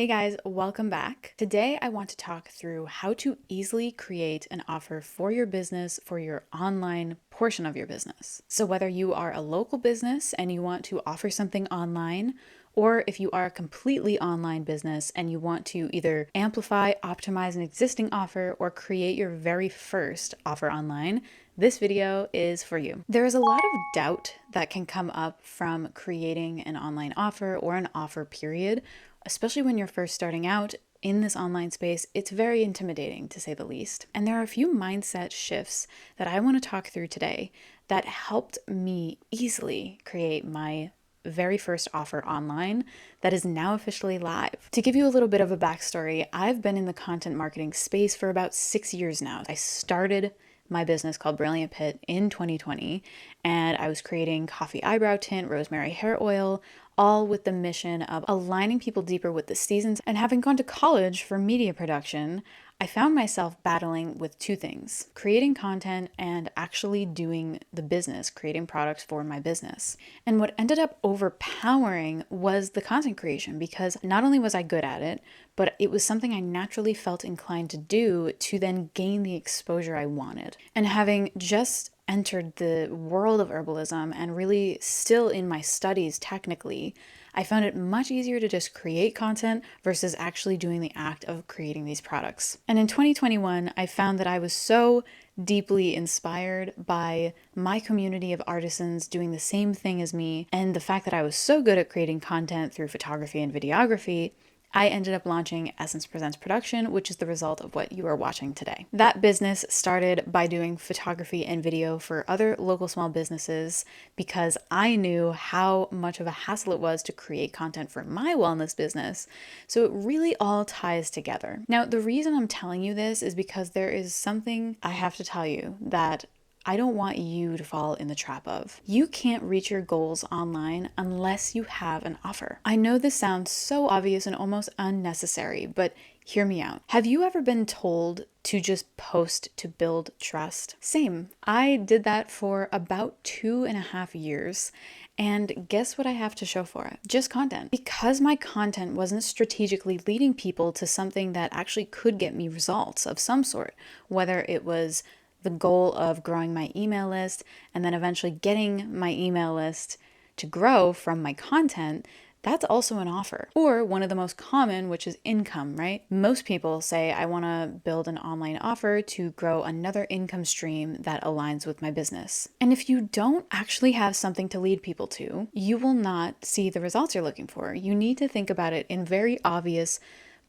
Hey guys, welcome back. Today I want to talk through how to easily create an offer for your business for your online portion of your business. So whether you are a local business and you want to offer something online, or if you are a completely online business and you want to either amplify, optimize an existing offer, or create your very first offer online, this video is for you. There is a lot of doubt that can come up from creating an online offer or an offer period, especially when you're first starting out in this online space. It's very intimidating, to say the least. And there are a few mindset shifts that I want to talk through today that helped me easily create my very first offer online that is now officially live. To give you a little bit of a backstory, I've been in the content marketing space for about 6 years now. I started my business called Brilliant Pit in 2020, and I was creating coffee eyebrow tint, rosemary hair oil, all with the mission of aligning people deeper with the seasons. And having gone to college for media production, I found myself battling with two things: creating content and actually doing the business, creating products for my business. And what ended up overpowering was the content creation, because not only was I good at it, but it was something I naturally felt inclined to do to then gain the exposure I wanted. And having just entered the world of herbalism and really still in my studies technically, I found it much easier to just create content versus actually doing the act of creating these products. And in 2021, I found that I was so deeply inspired by my community of artisans doing the same thing as me, and the fact that I was so good at creating content through photography and videography, I ended up launching Essence Presents Production, which is the result of what you are watching today. That business started by doing photography and video for other local small businesses because I knew how much of a hassle it was to create content for my wellness business. So it really all ties together. Now, the reason I'm telling you this is because there is something I have to tell you that I don't want you to fall in the trap of. You can't reach your goals online unless you have an offer. I know this sounds so obvious and almost unnecessary, but hear me out. Have you ever been told to just post to build trust? Same. I did that for about 2.5 years. And guess what I have to show for it? Just content. Because my content wasn't strategically leading people to something that actually could get me results of some sort, whether it was the goal of growing my email list and then eventually getting my email list to grow from my content, that's also an offer. Or one of the most common, which is income, right? Most people say, I want to build an online offer to grow another income stream that aligns with my business. And if you don't actually have something to lead people to, you will not see the results you're looking for. You need to think about it in very obvious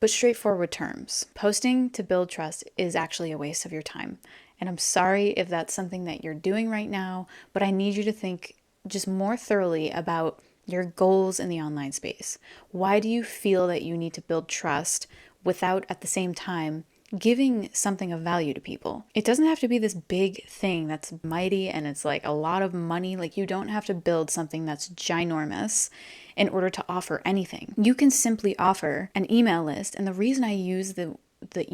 but straightforward terms. Posting to build trust is actually a waste of your time. And I'm sorry if that's something that you're doing right now, but I need you to think just more thoroughly about your goals in the online space. Why do you feel that you need to build trust without at the same time giving something of value to people? It doesn't have to be this big thing that's mighty and it's like a lot of money. Like, you don't have to build something that's ginormous in order to offer anything. You can simply offer an email list. And the reason I use the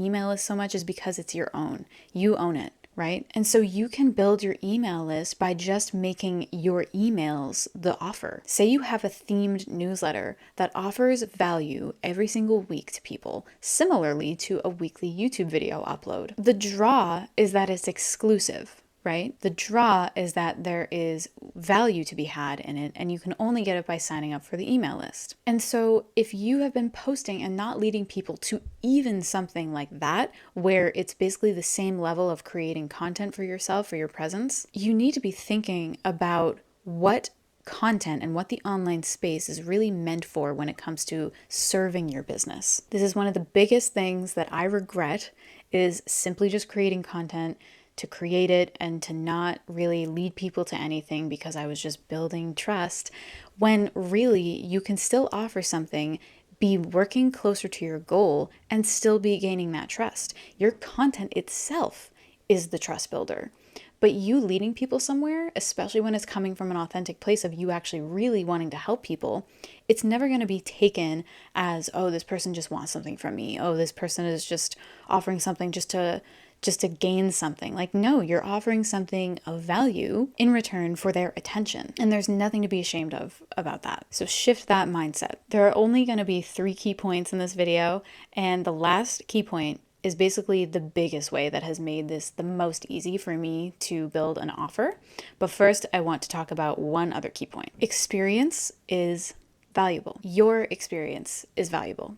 email list so much is because it's your own. You own it, right? And so you can build your email list by just making your emails the offer. Say you have a themed newsletter that offers value every single week to people, similarly to a weekly YouTube video upload. The draw is that it's exclusive, right? The draw is that there is value to be had in it, and you can only get it by signing up for the email list. And so if you have been posting and not leading people to even something like that, where it's basically the same level of creating content for yourself, for your presence, you need to be thinking about what content and what the online space is really meant for when it comes to serving your business. This is one of the biggest things that I regret, is simply just creating content to create it and to not really lead people to anything because I was just building trust, when really you can still offer something, be working closer to your goal, and still be gaining that trust. Your content itself is the trust builder. But you leading people somewhere, especially when it's coming from an authentic place of you actually really wanting to help people, it's never going to be taken as, oh, this person just wants something from me. Oh, this person is just offering something just to just to gain something. Like, no, you're offering something of value in return for their attention. And there's nothing to be ashamed of about that. So shift that mindset. There are only going to be 3 key points in this video. And the last key point is basically the biggest way that has made this the most easy for me to build an offer. But first, I want to talk about one other key point. Experience is valuable. Your experience is valuable.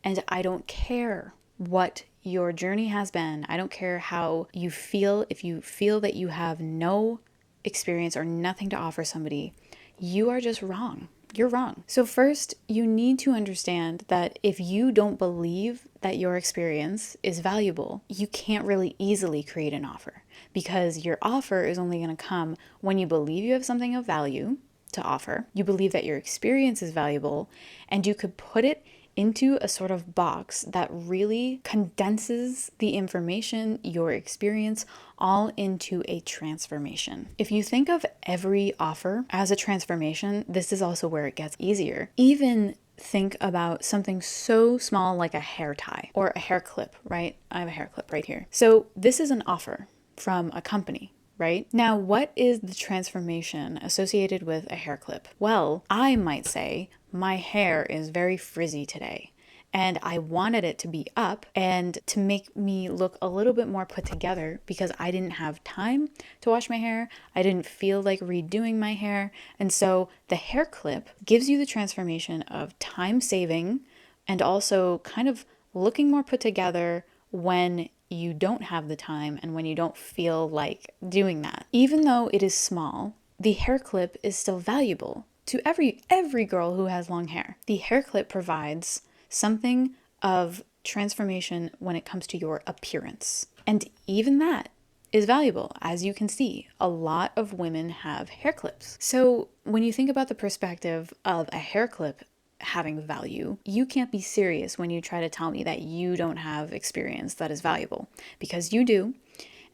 And I don't care what your journey has been. I don't care how you feel. If you feel that you have no experience or nothing to offer somebody, you are just wrong. You're wrong. So first, you need to understand that if you don't believe that your experience is valuable, you can't really easily create an offer, because your offer is only going to come when you believe you have something of value to offer, you believe that your experience is valuable, and you could put it into a sort of box that really condenses the information, your experience, all into a transformation. If you think of every offer as a transformation, this is also where it gets easier. Even think about something so small like a hair tie or a hair clip, right? I have a hair clip right here. So this is an offer from a company, right? Now, what is the transformation associated with a hair clip? Well, I might say my hair is very frizzy today, and I wanted it to be up and to make me look a little bit more put together because I didn't have time to wash my hair. I didn't feel like redoing my hair. And so the hair clip gives you the transformation of time saving and also kind of looking more put together when you don't have the time and when you don't feel like doing that. Even though it is small, the hair clip is still valuable to every girl who has long hair. The hair clip provides something of transformation when it comes to your appearance. And even that is valuable. As you can see, a lot of women have hair clips. So when you think about the perspective of a hair clip having value, you can't be serious when you try to tell me that you don't have experience that is valuable, because you do.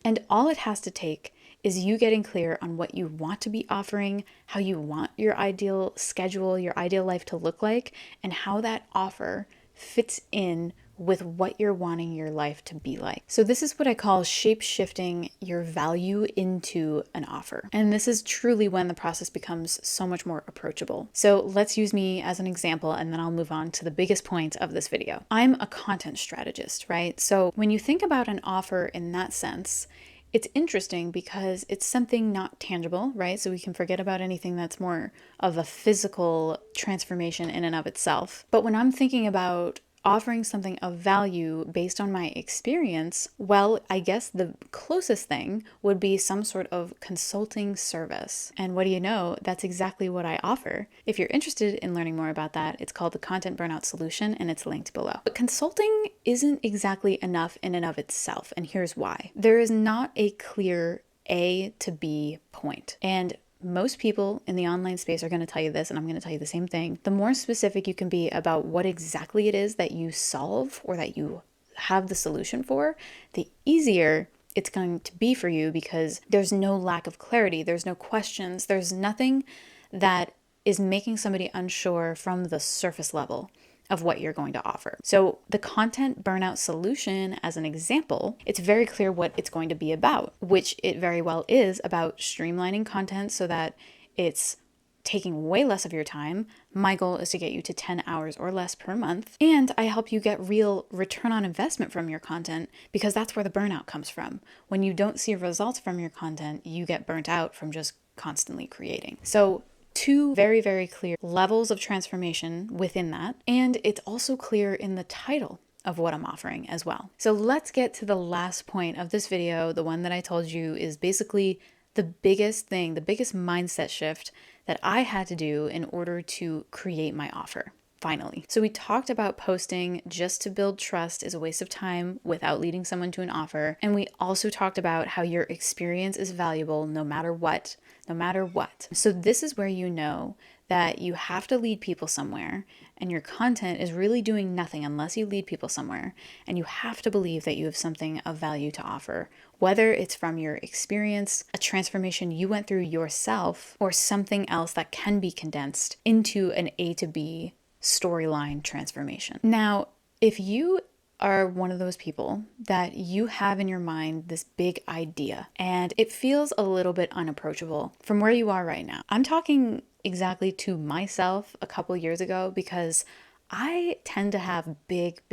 And all it has to take is you getting clear on what you want to be offering, how you want your ideal schedule, your ideal life to look like, and how that offer fits in with what you're wanting your life to be like. So this is what I call shape-shifting your value into an offer. And this is truly when the process becomes so much more approachable. So let's use me as an example, and then I'll move on to the biggest point of this video. I'm a content strategist, right? So when you think about an offer in that sense, it's interesting because it's something not tangible, right? So we can forget about anything that's more of a physical transformation in and of itself. But when I'm thinking about offering something of value based on my experience, well, I guess the closest thing would be some sort of consulting service. And what do you know? That's exactly what I offer. If you're interested in learning more about that, it's called the Content Burnout Solution, and it's linked below. But consulting isn't exactly enough in and of itself, and here's why. There is not a clear A to B point. And most people in the online space are going to tell you this, and I'm going to tell you the same thing. The more specific you can be about what exactly it is that you solve or that you have the solution for, the easier it's going to be for you, because there's no lack of clarity. There's no questions. There's nothing that is making somebody unsure from the surface level of what you're going to offer. So the content burnout solution, as an example, it's very clear what it's going to be about, which it very well is about streamlining content so that it's taking way less of your time. My goal is to get you to 10 hours or less per month. And I help you get real return on investment from your content, because that's where the burnout comes from. When you don't see results from your content, you get burnt out from just constantly creating. So 2 very, very clear levels of transformation within that. And it's also clear in the title of what I'm offering as well. So let's get to the last point of this video. The one that I told you is basically the biggest thing, the biggest mindset shift that I had to do in order to create my offer. Finally. So we talked about posting just to build trust is a waste of time without leading someone to an offer. And we also talked about how your experience is valuable no matter what, no matter what. So this is where you know that you have to lead people somewhere, and your content is really doing nothing unless you lead people somewhere. And you have to believe that you have something of value to offer, whether it's from your experience, a transformation you went through yourself, or something else that can be condensed into an A to B storyline transformation. Now, if you are one of those people that you have in your mind this big idea and it feels a little bit unapproachable from where you are right now. I'm talking exactly to myself a couple years ago because I tend to have big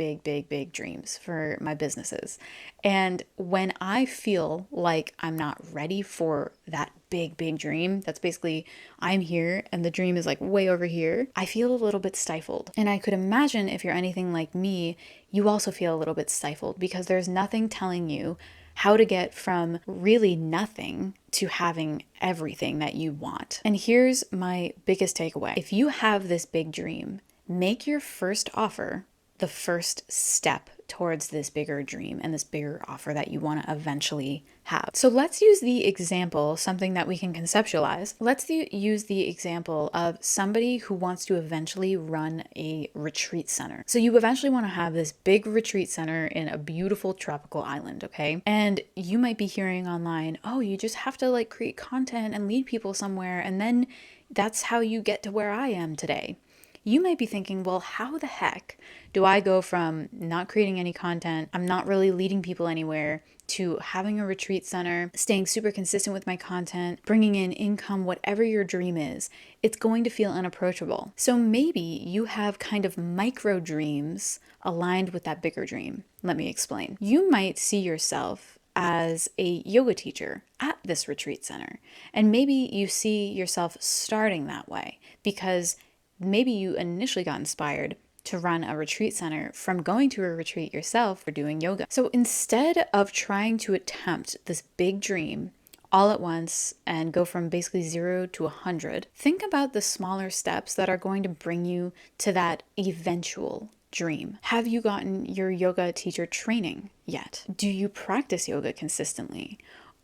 dreams for my businesses. And when I feel like I'm not ready for that big dream, that's basically I'm here and the dream is like way over here, I feel a little bit stifled. And I could imagine if you're anything like me, you also feel a little bit stifled because there's nothing telling you how to get from really nothing to having everything that you want. And here's my biggest takeaway. If you have this big dream, make your first offer the first step towards this bigger dream and this bigger offer that you want to eventually have. So let's use the example, something that we can conceptualize. Let's use the example of somebody who wants to eventually run a retreat center. So you eventually want to have this big retreat center in a beautiful tropical island, okay? And you might be hearing online, oh, you just have to like create content and lead people somewhere, and then that's how you get to where I am today. You might be thinking, well, how the heck do I go from not creating any content, I'm not really leading people anywhere, to having a retreat center, staying super consistent with my content, bringing in income, whatever your dream is? It's going to feel unapproachable. So maybe you have kind of micro dreams aligned with that bigger dream. Let me explain. You might see yourself as a yoga teacher at this retreat center. And maybe you see yourself starting that way because maybe you initially got inspired to run a retreat center from going to a retreat yourself or doing yoga. So instead of trying to attempt this big dream all at once and go from basically 0 to 100, think about the smaller steps that are going to bring you to that eventual dream. Have you gotten your yoga teacher training yet? Do you practice yoga consistently?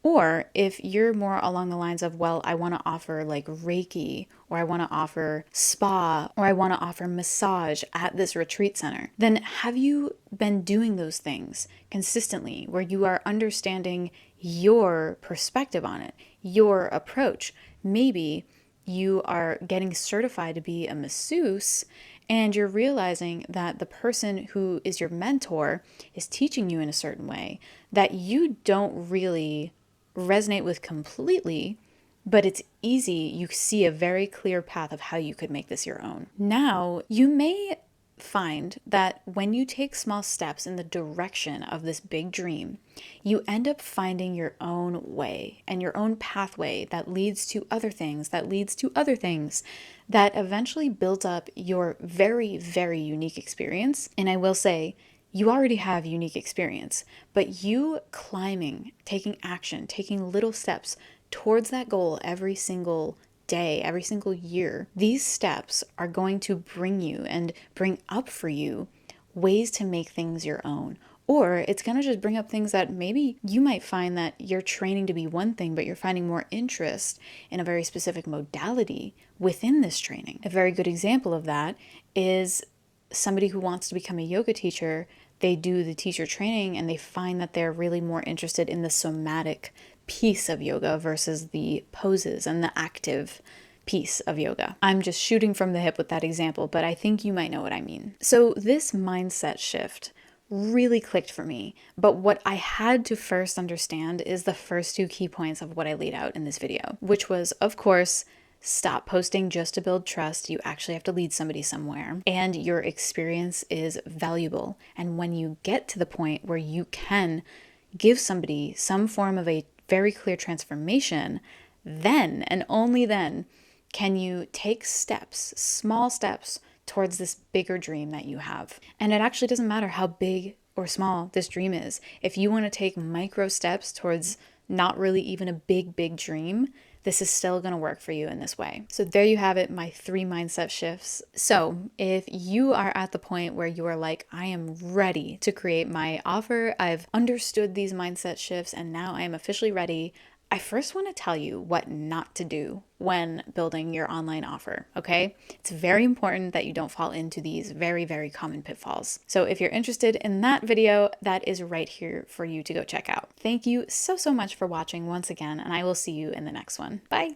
Or if you're more along the lines of, well, I want to offer like Reiki, or I want to offer spa, or I want to offer massage at this retreat center, then have you been doing those things consistently where you are understanding your perspective on it, your approach? Maybe you are getting certified to be a masseuse and you're realizing that the person who is your mentor is teaching you in a certain way that you don't really resonate with completely, but it's easy. You see a very clear path of how you could make this your own. Now, you may find that when you take small steps in the direction of this big dream, you end up finding your own way and your own pathway that leads to other things, that leads to other things, that eventually builds up your very unique experience. And I will say, you already have unique experience, but you climbing, taking action, taking little steps towards that goal every single day, every single year, these steps are going to bring you and bring up for you ways to make things your own. Or it's going to just bring up things that maybe you might find that you're training to be one thing, but you're finding more interest in a very specific modality within this training. A very good example of that is somebody who wants to become a yoga teacher. They do the teacher training and they find that they're really more interested in the somatic piece of yoga versus the poses and the active piece of yoga. I'm just shooting from the hip with that example, but I think you might know what I mean. So this mindset shift really clicked for me, but what I had to first understand is the first two key points of what I laid out in this video, which was, of course, stop posting just to build trust. You actually have to lead somebody somewhere, and your experience is valuable. And when you get to the point where you can give somebody some form of a very clear transformation, then and only then can you take steps, small steps, towards this bigger dream that you have. And it actually doesn't matter how big or small this dream is. If you want to take micro steps towards not really even a big dream, this is still going to work for you in this way. So there you have it, my 3 mindset shifts. So if you are at the point where you are like, I am ready to create my offer, I've understood these mindset shifts, and now I am officially ready, I first want to tell you what not to do when building your online offer, okay? It's very important that you don't fall into these very common pitfalls. So if you're interested in that video, that is right here for you to go check out. Thank you so much for watching once again, and I will see you in the next one. Bye.